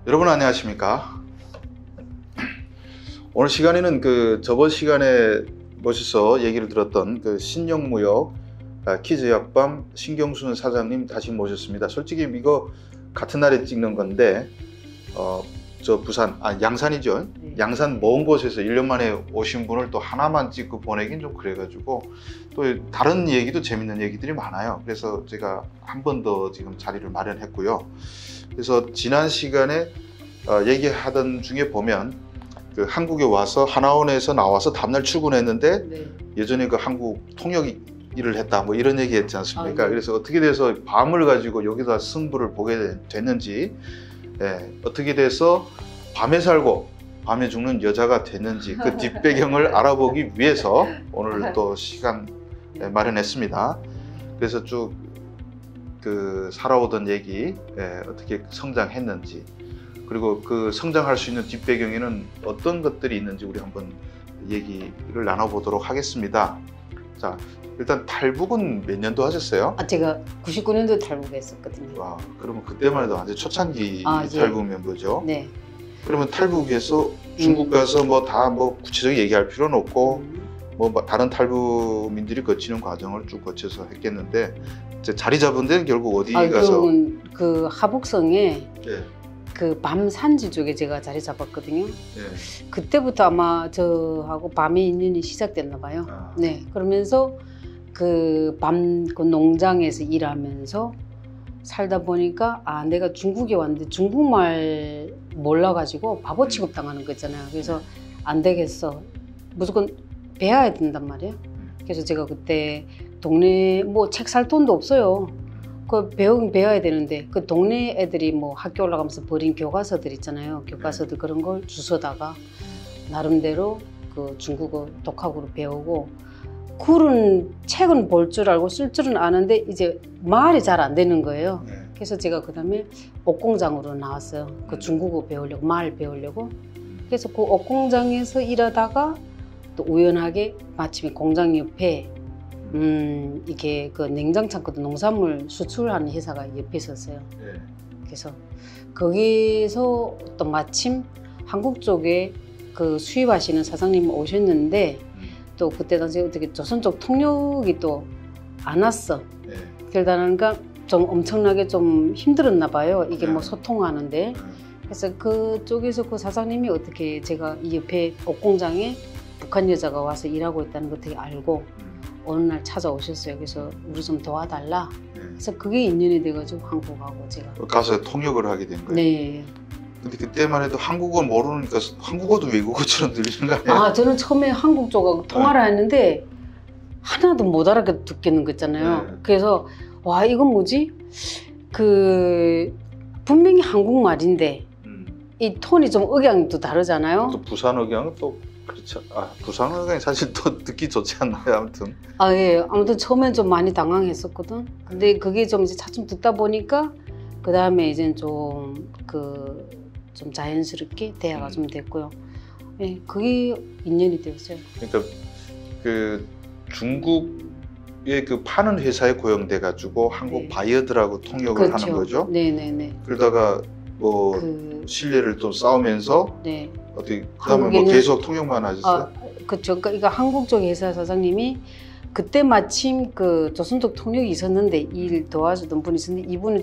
여러분 안녕하십니까? 오늘 시간에는 저번 시간에 모셔서 얘기를 들었던 신영무역 키즈약밤 신경순 사장님 다시 모셨습니다. 솔직히 이거 같은 날에 찍는 건데 저 부산 양산이죠. 네. 양산 먼 곳에서 1년 만에 오신 분을 또 하나만 찍고 보내긴 좀 그래가지고 또 다른 얘기도 재밌는 얘기들이 많아요. 그래서 제가 한 번 더 지금 자리를 마련했고요. 그래서 지난 시간에 얘기하던 중에 보면 한국에 와서 하나원에서 나와서 다음날 출근했는데 네. 예전에 한국 통역 일을 했다 뭐 이런 얘기 했지 않습니까? 네. 그래서 어떻게 돼서 밤을 가지고 여기다 승부를 보게 됐는지, 어떻게 돼서 밤에 살고 밤에 죽는 여자가 됐는지 그 뒷배경을 알아보기 위해서 오늘 또 시간 마련했습니다. 그래서 쭉 살아오던 얘기, 어떻게 성장했는지, 그리고 그 성장할 수 있는 뒷배경에는 어떤 것들이 있는지 우리 한번 얘기를 나눠보도록 하겠습니다. 자, 일단 탈북은 몇 년도 하셨어요? 제가 99년도에 탈북했었거든요. 와, 그러면 그때만 해도 완전 초창기 예. 탈북 멤버죠? 네. 그러면 탈북에서 중국 가서 다 구체적으로 얘기할 필요는 없고 다른 탈북민들이 거치는 과정을 쭉 거쳐서 했겠는데 이제 자리 잡은 데는 결국 어디 가서? 그 하북성에 예. 그 밤산지 쪽에 제가 자리 잡았거든요. 예. 그때부터 아마 저하고 밤의 인연이 시작됐나 봐요. 네. 그러면서 그 농장에서 일하면서 살다 보니까 내가 중국에 왔는데 중국말 몰라가지고 바보 취급 당하는 거 있잖아요. 그래서 안 되겠어. 무조건 배워야 된단 말이에요. 그래서 제가 그때 동네 책 살 돈도 없어요. 배워야 되는데 그 동네 애들이 학교 올라가면서 버린 교과서들 있잖아요. 교과서들 그런 걸 주워다가 나름대로 그 중국어 독학으로 배우고 책은 볼 줄 알고 쓸 줄은 아는데 이제 말이 잘 안 되는 거예요. 그래서 제가 그 다음에 옷공장으로 나왔어요. 그 중국어 배우려고, 말 배우려고. 그래서 그 옷공장에서 일하다가 또 우연하게 마침에 공장 옆에 이게 그 냉장창고도 농산물 수출하는 회사가 옆에 있었어요. 그래서 거기서 또 마침 한국 쪽에 그 수입하시는 사장님이 오셨는데 또 그때 당시 어떻게 조선 쪽 통역이 또 안 왔어. 그러다 보니까 좀 엄청나게 좀 힘들었나 봐요. 이게 소통하는데. 그래서 그쪽에서 그 사장님이 어떻게 제가 이 옆에 옷공장에 북한 여자가 와서 일하고 있다는 걸 되게 알고 어느 날 찾아오셨어요. 그래서 우리 좀 도와달라. 그래서 그게 인연이 돼가지고 한국하고 제가 가서 통역을 하게 된 거예요? 네. 근데 그때만 해도 한국어 모르니까 한국어도 외국어처럼 들리는 거 아니에요? 저는 처음에 한국 쪽하고 통화를 했는데 하나도 못 알아듣겠는 거 있잖아요. 그래서 와 이건 뭐지? 분명히 한국말인데 이 톤이 좀 억양이 또 다르잖아요. 또 부산 억양은 또 그렇죠. 부산 억양이 사실 또 듣기 좋지 않나요? 아무튼. 예. 아무튼 처음엔 좀 많이 당황했었거든. 근데 그게 좀 이제 차츰 듣다 보니까 그 다음에 이제 좀 자연스럽게 대화가 좀 됐고요. 예, 그게 인연이 되었어요. 그러니까 중국의 파는 회사에 고용돼 가지고 한국 바이어들하고 통역을 그렇죠. 하는 거죠. 네네네. 그러다가 신뢰를 또 쌓으면서 어떻게 그다음에 계속 통역만 하셨어요? 그렇죠. 그러니까 한국 쪽 회사 사장님이 그때 마침 그 조선족 통역이 있었는데 일 도와주던 분이 있었는데 이분이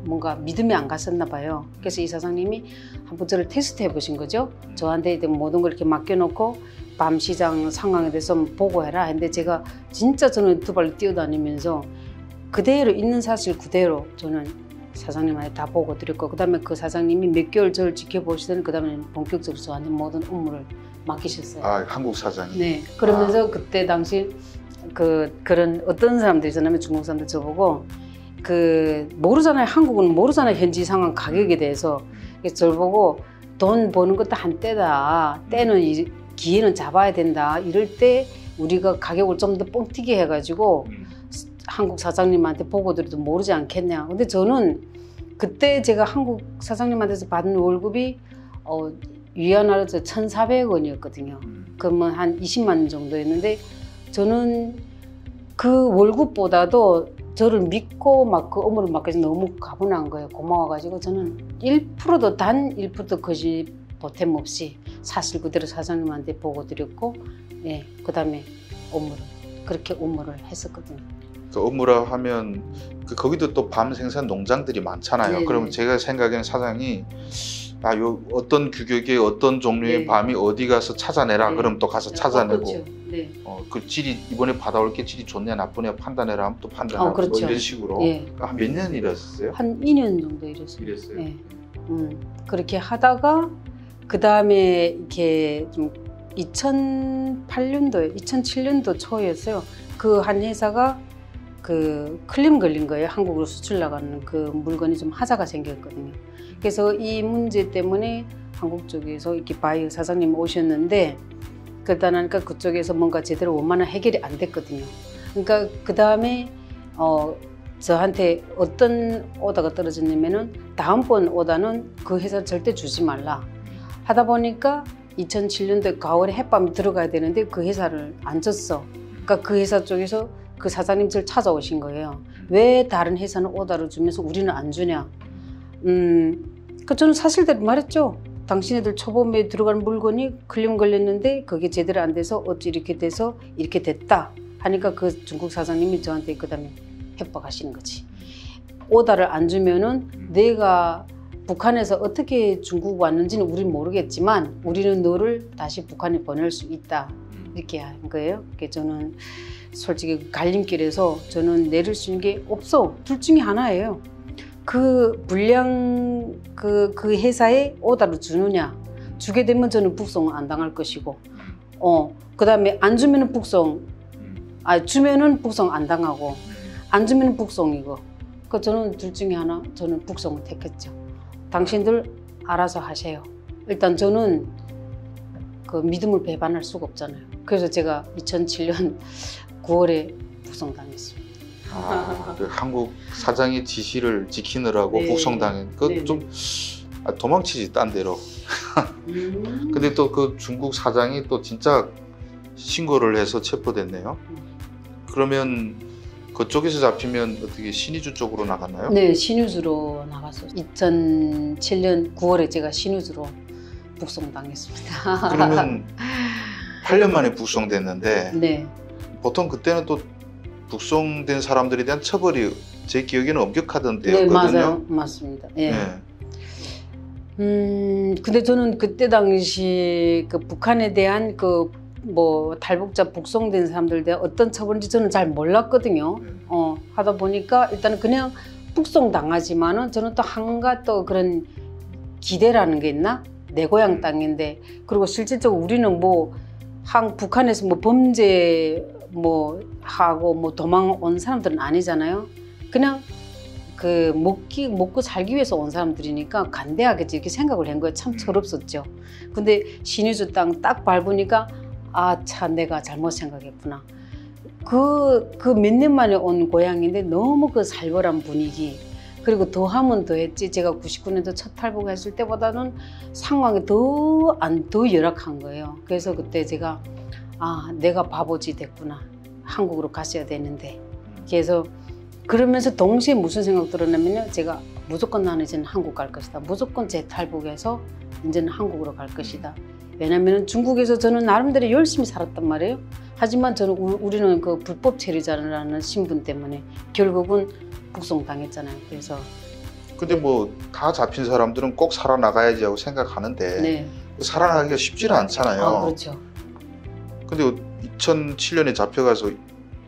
뭔가 믿음이 안 갔었나 봐요. 그래서 이 사장님이 한번 저를 테스트 해보신 거죠. 저한테 모든 걸 이렇게 맡겨놓고 밤 시장 상황에 대해서 보고해라 했는데 제가 진짜 저는 두 발로 뛰어다니면서 그대로 있는 사실 그대로 저는 사장님한테 다 보고 드렸고 그 다음에 그 사장님이 몇 개월 저를 지켜보시더니 그 다음에 본격적으로 저한테 모든 업무를 맡기셨어요. 한국 사장이? 네. 그러면서 그때 당시 그런 어떤 사람들이 있었냐면 중국 사람들 저보고 모르잖아요. 한국은 모르잖아요. 현지 상황 가격에 대해서. 그래서 저를 보고 돈 버는 것도 한때다. 때는 기회는 잡아야 된다. 이럴 때 우리가 가격을 좀 더 뻥튀기 해가지고 한국 사장님한테 보고 드려도 모르지 않겠냐. 근데 저는 그때 제가 한국 사장님한테서 받은 월급이 위안화로 1,400원이었거든요. 그러면 한 20만 원 정도였는데 저는 그 월급보다도 저를 믿고 막 그 업무를 맡겨서 너무 가분한 거예요. 고마워가지고 저는 1%도 단 1%도 거짓 보탬 없이 사실 그대로 사장님한테 보고 드렸고, 예, 그다음에 그렇게 업무를 했었거든요. 그 업무라 하면 거기도 또 밤 생산 농장들이 많잖아요. 네네. 그럼 제가 생각에는 사장이 요 어떤 규격의 어떤 종류의 네. 밤이 어디 가서 찾아내라. 네. 그럼 또 가서 찾아내고 그렇죠. 네. 그 질이 이번에 받아올 게 질이 좋냐 나쁘냐 판단해라 하면 또 판단하고 그렇죠. 뭐 이런 식으로 예. 한 몇 년 일하셨어요? 한 2년 정도 일했어요. 일했어요. 네. 그렇게 하다가 그 다음에 이렇게 좀 2008년도에 2007년도 초였어요. 그 한 회사가 그 클림 걸린 거예요. 한국으로 수출 나가는 그 물건이 좀 하자가 생겼거든요. 그래서 이 문제 때문에 한국 쪽에서 이렇게 바이어 사장님 오셨는데 그러다 나니까 그쪽에서 뭔가 제대로 원만한 해결이 안 됐거든요. 그러니까 그 다음에 저한테 어떤 오다가 떨어졌냐면은 다음번 오다는 그 회사 절대 주지 말라 하다 보니까 2007년도 가을에 햇밤이 들어가야 되는데 그 회사를 안 줬어. 그러니까 그 회사 쪽에서 그 사장님 절 찾아오신 거예요. 왜 다른 회사는 오다를 주면서 우리는 안 주냐. 그 저는 사실대로 말했죠. 당신네들 초범에 들어간 물건이 클림 걸렸는데 그게 제대로 안 돼서 어찌 이렇게 돼서 이렇게 됐다 하니까 그 중국 사장님이 저한테 그다음에 협박하시는 거지. 오다를 안 주면은 내가 북한에서 어떻게 중국 왔는지는 우리는 모르겠지만 우리는 너를 다시 북한에 보낼 수 있다 이렇게 한 거예요. 그래서 저는 솔직히 갈림길에서 저는 내릴 수 있는 게 없어. 둘 중에 하나예요. 그 불량 그 회사에 오다를 주느냐 주게 되면 저는 북송 안 당할 것이고 그 다음에 안 주면은 주면은 북송 안 당하고 안 주면은 북송이고 그 저는 둘 중에 하나 저는 북송을 택했죠. 당신들 알아서 하세요. 일단 저는 그 믿음을 배반할 수가 없잖아요. 그래서 제가 2007년 9월에 북송당했습니다. 그 한국 사장의 지시를 지키느라고 네. 북송당한 좀 도망치지 딴 데로. 근데 또 그 중국 사장이 또 진짜 신고를 해서 체포됐네요. 그러면 그쪽에서 잡히면 어떻게 신의주 쪽으로 나갔나요? 네, 신의주로 나갔어요. 2007년 9월에 제가 신의주로 북송당했습니다. 그러면 8년 만에 북송됐는데 네. 보통 그때는 또 북송된 사람들에 대한 처벌이 제 기억에는 엄격하던 네, 때였거든요. 맞아요. 맞습니다. 예. 네. 근데 저는 그때 당시 그 북한에 대한 그 뭐 탈북자 북송된 사람들에 대한 어떤 처벌인지 저는 잘 몰랐거든요. 하다 보니까 일단은 그냥 북송 당하지만은 저는 또 한가 또 그런 기대라는 게 있나? 내 고향 땅인데 그리고 실질적으로 우리는 뭐 북한에서 뭐 범죄 뭐 하고 뭐 도망 온 사람들은 아니잖아요. 그냥 그 먹고 살기 위해서 온 사람들이니까 간대하게 이렇게 생각을 한 거예요. 참 철없었죠. 근데 신의주 땅 딱 밟으니까 참 내가 잘못 생각했구나. 그 몇 년 만에 온 고향인데 너무 그 살벌한 분위기 그리고 더하면 더했지. 제가 99년도 첫 탈북했을 때보다는 상황이 더 열악한 거예요. 그래서 그때 제가 내가 바보지 됐구나. 한국으로 갔어야 되는데. 그래서 그러면서 동시에 무슨 생각 들었냐면요. 제가 무조건 나는 이제는 한국 갈 것이다. 무조건 재탈북해서 이제는 한국으로 갈 것이다. 왜냐하면 중국에서 저는 나름대로 열심히 살았단 말이에요. 하지만 우리는 그 불법 체류자라는 신분 때문에 결국은 북송당했잖아요. 그래서 근데 뭐 다 잡힌 사람들은 꼭 살아나가야지 하고 생각하는데 네. 살아나기가 쉽지는 않잖아요. 그렇죠. 근데 2007년에 잡혀가서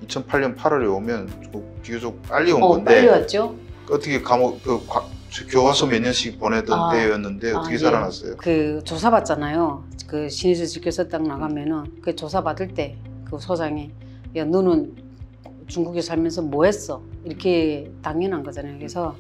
2008년 8월에 오면 비교적 빨리 온 건데 빨리 왔죠. 어떻게 감옥 교화소 몇 년씩 보내던 때였는데 어떻게 살아났어요? 그 조사받잖아요. 그 신의주 지켜서 딱 나가면은 그 조사받을 때 그 소장이 야 너는 중국에 살면서 뭐 했어? 이렇게 당연한 거잖아요. 그래서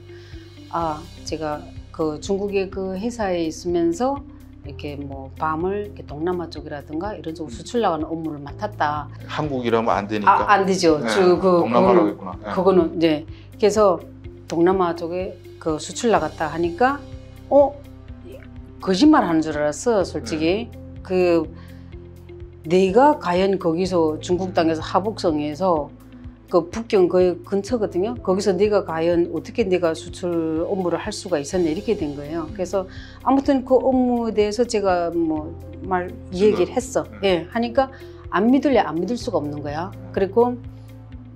제가 그 중국의 그 회사에 있으면서 이렇게 뭐 밤을 이렇게 동남아 쪽이라든가 이런 쪽으로 수출 나가는 업무를 맡았다. 한국이라면 안 되니까. 안 되죠. 네, 동남아라고 했구나. 네. 그거는 이제 그래서 동남아 쪽에 그 수출 나갔다 하니까 거짓말 하는 줄 알았어. 솔직히 내가 과연 거기서 중국 땅에서 하북성에서 그 북경 그 근처거든요. 거기서 내가 과연 어떻게 내가 수출 업무를 할 수가 있었냐 이렇게 된 거예요. 그래서 아무튼 그 업무에 대해서 제가 뭐 말 얘기를 했어. 예, 하니까 안 믿을래 안 믿을 수가 없는 거야. 그리고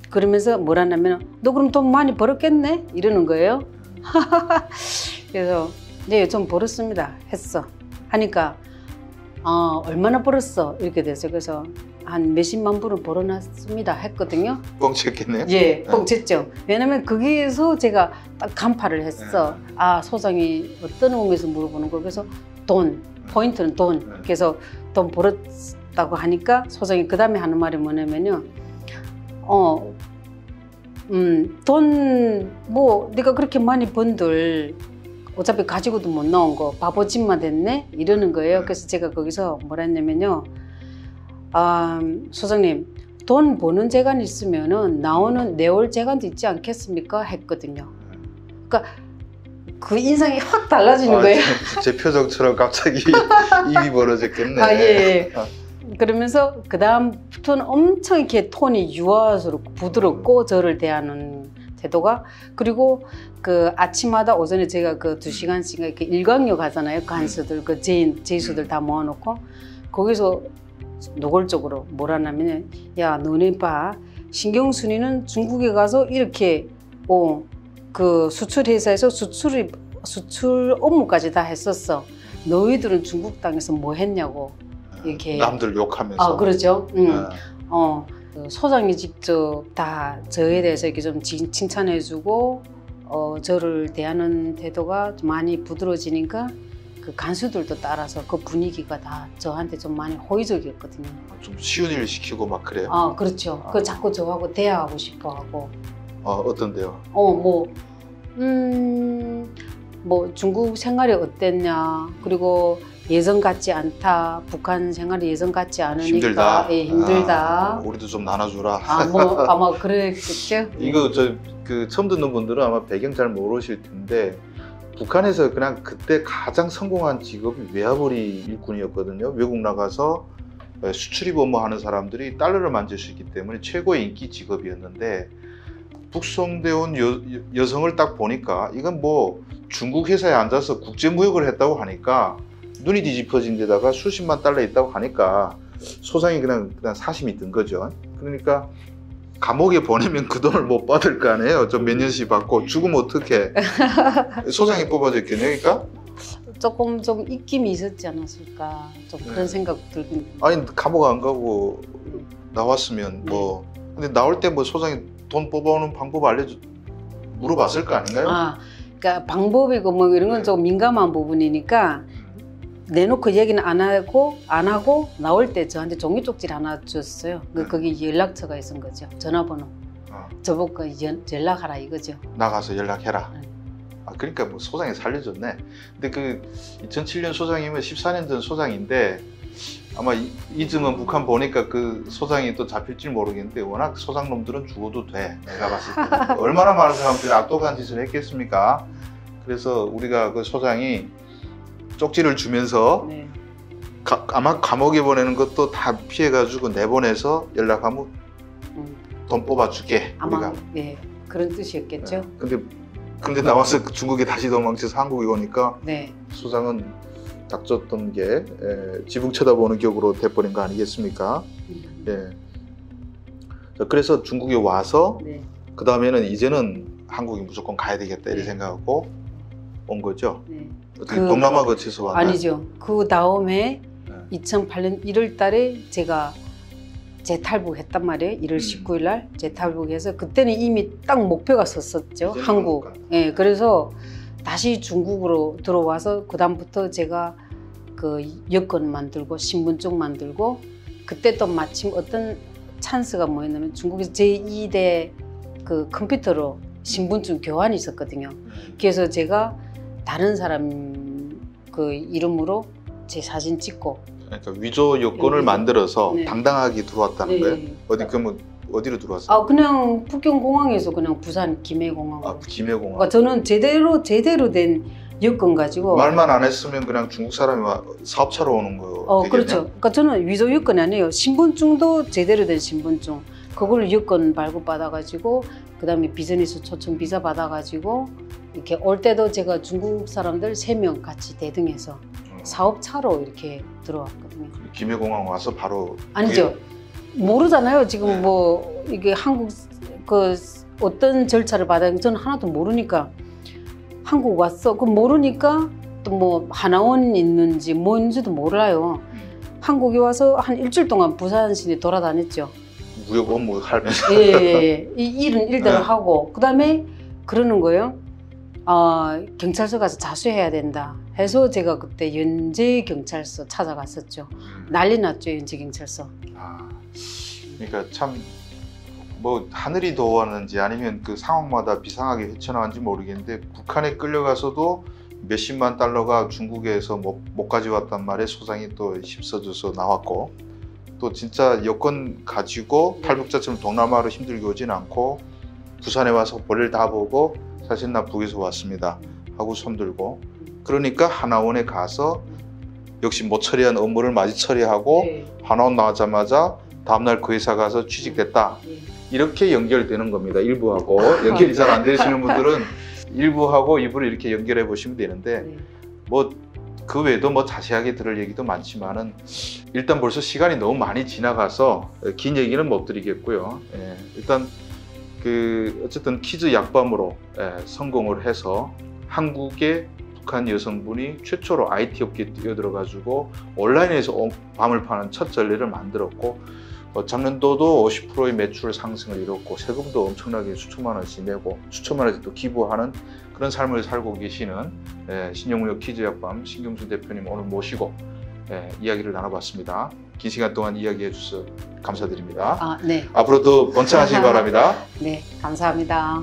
그러면서 뭐라냐면 너 그럼 돈 많이 벌었겠네 이러는 거예요. 그래서 네, 좀 벌었습니다 했어. 하니까 얼마나 벌었어 이렇게 됐어요. 그래서 한 몇십만 불은 벌어놨습니다 했거든요. 뻥쳤겠네요. 예, 뻥쳤죠. 왜냐면 거기에서 제가 딱 간파를 했어. 아, 소장이 어떤 의미에서 물어보는 거. 그래서 돈, 포인트는 돈. 그래서 돈 벌었다고 하니까 소장이 그 다음에 하는 말이 뭐냐면요. 돈 뭐 네가 그렇게 많이 번들 어차피 가지고도 못 나온 거 바보짓만 됐네 이러는 거예요. 그래서 제가 거기서 뭐라 했냐면요. 소장님 돈 버는 재간이 있으면은 나오는 내올 재간도 있지 않겠습니까? 했거든요. 그러니까 그 인상이 확 달라지는 거예요. 제 표정처럼 갑자기 입이 벌어졌겠네. 예. 그러면서 그 다음부터는 엄청 이렇게 톤이 유아스럽고 부드럽고 저를 대하는 태도가. 그리고 그 아침마다 오전에 제가 그 2시간씩 이렇게 일광욕 하잖아요. 간수들 그 제수들 다 모아놓고 거기서 노골적으로 뭐라냐면 야 너네 봐 신경순이는 중국에 가서 이렇게 그 수출 회사에서 수출 업무까지 다 했었어. 너희들은 중국 땅에서 뭐 했냐고 이렇게 남들 욕하면서. 그렇죠. 그 소장이 직접 다 저에 대해서 이렇게 좀 칭찬해주고 저를 대하는 태도가 좀 많이 부드러워지니까 그 간수들도 따라서 그 분위기가 다 저한테 좀 많이 호의적이었거든요. 좀 쉬운 일 시키고 막 그래요? 그렇죠. 그 자꾸 저하고 대화하고 싶어 하고. 어떤데요? 뭐 중국 생활이 어땠냐. 그리고 예전 같지 않다. 북한 생활이 예전 같지 않으니까 힘들다. 예, 힘들다. 우리도 좀 나눠주라. 아마 그랬겠죠. 이거 그 처음 듣는 분들은 아마 배경 잘 모르실 텐데 북한에서 그냥 그때 가장 성공한 직업이 외화벌이 일꾼이었거든요. 외국 나가서 수출입 업무하는 사람들이 달러를 만질 수 있기 때문에 최고의 인기 직업이었는데 북송돼 온 여성을 딱 보니까 이건 뭐 중국 회사에 앉아서 국제무역을 했다고 하니까 눈이 뒤집어진 데다가 수십만 달러 있다고 하니까 소장이 그냥 사심이 든 거죠. 그러니까 감옥에 보내면 그 돈을 못 받을 거 아니에요. 좀 몇 년씩 받고 죽으면 어떡해. 소장이 뽑아줬겠네. 그러니까 조금 좀 입김이 있었지 않았을까. 좀 그런 생각 들긴. 아니 감옥 안 가고 나왔으면 뭐 근데 나올 때 뭐 소장이 돈 뽑아오는 방법 물어봤을 거 아닌가요? 그러니까 방법이고 뭐 이런 건 좀 민감한 부분이니까 내놓고 얘기는 안 하고 나올 때 저한테 종이 쪽지를 하나 줬어요. 거기 연락처가 있은 거죠. 전화번호. 저보고 연락하라 이거죠. 나가서 연락해라. 그러니까 뭐 소장이 살려줬네. 근데 그 2007년 소장이면 14년 전 소장인데 아마 이쯤은 북한 보니까 그 소장이 또 잡힐지 모르겠는데 워낙 소장놈들은 죽어도 돼. 내가 봤을 때 얼마나 많은 사람들이 악독한 짓을 했겠습니까? 그래서 우리가 그 소장이 쪽지를 주면서 아마 감옥에 보내는 것도 다 피해가지고 내보내서 연락하면 돈 뽑아줄게. 아마 우리가. 그런 뜻이었겠죠. 근데 나와서 중국에 다시 도망쳐서 한국에 오니까 네. 소장은 닥쳤던 게 지붕 쳐다보는 격으로 돼버린 거 아니겠습니까? 예. 자, 그래서 중국에 와서 그 다음에는 이제는 한국이 무조건 가야 되겠다 이렇게 생각하고 온 거죠. 어떻게 동남아 거쳐서 왔나요? 아니죠. 그 다음에 2008년 1월 달에 제가 재탈북했단 말이에요. 1월 19일 날 재탈북해서 그때는 이미 딱 목표가 섰었죠. 한국. 예, 그래서 다시 중국으로 들어와서 그 다음부터 제가 그 여권 만들고 신분증 만들고 그때 또 마침 어떤 찬스가 뭐였냐면 중국에서 제2대 그 컴퓨터로 신분증 교환이 있었거든요. 그래서 제가 다른 사람 그 이름으로 제 사진 찍고 그러니까 위조 여권을 만들어서 당당하게 들어왔다는 거예요? 그러면 어디로 들어왔어요? 그냥 북경공항에서 그냥 부산 김해공항. 김해공항. 그러니까 저는 제대로 된 여권 가지고 말만 안 했으면 그냥 중국 사람이 사업차로 오는 거예요. 그렇죠. 그러니까 저는 위조 여권이 아니에요. 신분증도 제대로 된 신분증. 그걸 여권 발급받아가지고 그다음에 비즈니스 초청 비자 받아가지고 이렇게 올 때도 제가 중국 사람들 3명 같이 대등해서 사업차로 이렇게 들어왔거든요. 김해공항 와서 바로 아니죠. 모르잖아요. 지금 네. 뭐 이게 한국 그 어떤 절차를 받아야 저는 하나도 모르니까 한국 왔어. 그 모르니까 또 뭐 하나원 있는지 뭔지도 몰라요. 한국에 와서 한 일주일 동안 부산 시내 돌아다녔죠. 무역 업무 하면서 예. 이 일은 일대로 네. 하고 그다음에 그러는 거예요. 경찰서 가서 자수해야 된다 해서 제가 그때 연제 경찰서 찾아갔었죠. 난리 났죠, 연제 경찰서. 그러니까 참 뭐 하늘이 도왔는지 아니면 그 상황마다 비상하게 헤쳐나간지 모르겠는데 북한에 끌려가서도 몇십만 달러가 중국에서 못 가져왔단 말에 소장이 또 힘써줘서 나왔고 또 진짜 여권 가지고 탈북자처럼 동남아로 힘들게 오진 않고 부산에 와서 볼일 다 보고 사실 나 북에서 왔습니다 하고 손들고 그러니까 하나원에 가서 역시 못 처리한 업무를 마저 처리하고 네. 하나원 나오자마자 다음날 그 회사 가서 취직됐다 이렇게 연결되는 겁니다. 일부하고 연결이 잘 안 되시는 분들은 일부하고 일부를 이렇게 연결해 보시면 되는데 네. 뭐 그 외에도 뭐 자세하게 들을 얘기도 많지만은 일단 벌써 시간이 너무 많이 지나가서 긴 얘기는 못 드리겠고요. 예, 일단 그 어쨌든 키즈 약밤으로 성공을 해서 한국의 북한 여성분이 최초로 IT 업계에 뛰어들어 가지고 온라인에서 밤을 파는 첫 전례를 만들었고 작년도도 50%의 매출 상승을 이뤘고 세금도 엄청나게 수천만 원씩 내고 수천만 원씩 또 기부하는 그런 삶을 살고 계시는 신영무역 키즈 약밤 신경순 대표님 오늘 모시고 이야기를 나눠봤습니다. 긴 시간 동안 이야기해 주셔서 감사드립니다. 네. 앞으로도 번창하시기 바랍니다. 네, 감사합니다.